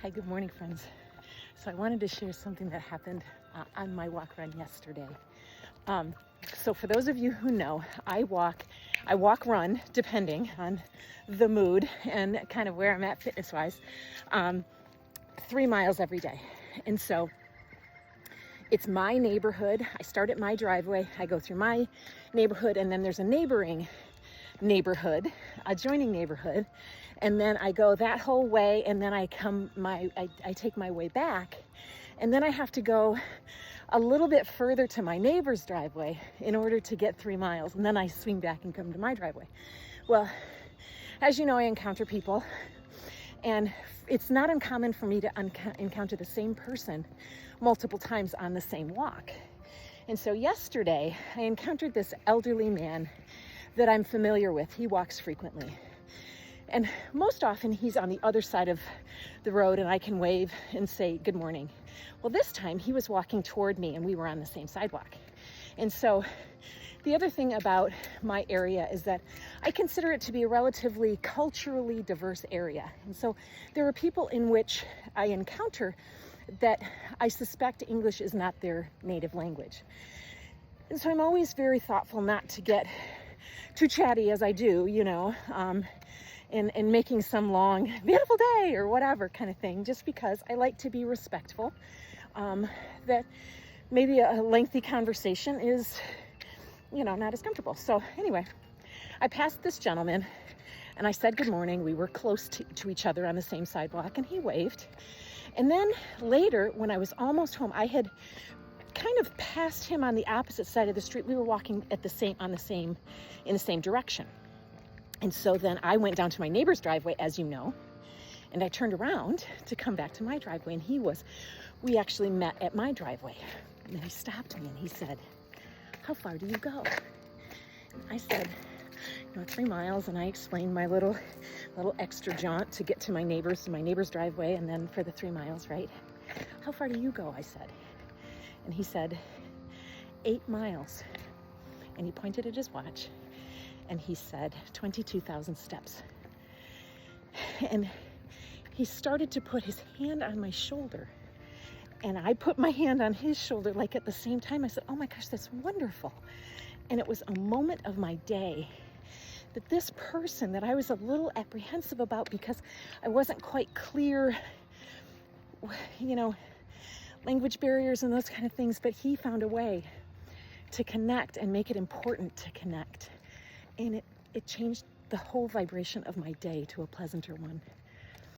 Hi, good morning, friends. So I wanted to share something that happened on my walk run yesterday. So for those of you who know, I walk run, depending on the mood and kind of where I'm at fitness-wise, 3 miles every day. And so it's my neighborhood. I start at my driveway, I go through my neighborhood, and then there's a neighboring neighborhood, adjoining neighborhood, and then I go that whole way, and then I take my way back, and then I have to go a little bit further to my neighbor's driveway in order to get 3 miles, and then I swing back and come to my driveway. Well, as you know, I encounter people, and it's not uncommon for me to encounter the same person multiple times on the same walk. And so yesterday I encountered this elderly man that I'm familiar with. He walks frequently. And most often he's on the other side of the road and I can wave and say good morning. Well, this time he was walking toward me and we were on the same sidewalk. And so the other thing about my area is that I consider it to be a relatively culturally diverse area. And so there are people in which I encounter that I suspect English is not their native language. And so I'm always very thoughtful not to get too chatty as I do, in making some long, beautiful day or whatever kind of thing, just because I like to be respectful, that maybe a lengthy conversation is, not as comfortable. So anyway, I passed this gentleman and I said good morning. We were close to each other on the same sidewalk and he waved. And then later, when I was almost home, I had kind of passed him on the opposite side of the street. We were walking in the same direction. And so then I went down to my neighbor's driveway, as you know, and I turned around to come back to my driveway, and we actually met at my driveway. And then he stopped me and he said, "How far do you go?" And I said, 3 miles, and I explained my little extra jaunt to get to my neighbor's driveway, and then for the 3 miles, right? "How far do you go?" I said. And he said, 8 miles. And he pointed at his watch and he said, 22,000 steps. And he started to put his hand on my shoulder. And I put my hand on his shoulder, like at the same time. I said, "Oh my gosh, that's wonderful." And it was a moment of my day that this person that I was a little apprehensive about because I wasn't quite clear, language barriers and those kind of things, but he found a way to connect and make it important to connect. And it changed the whole vibration of my day to a pleasanter one.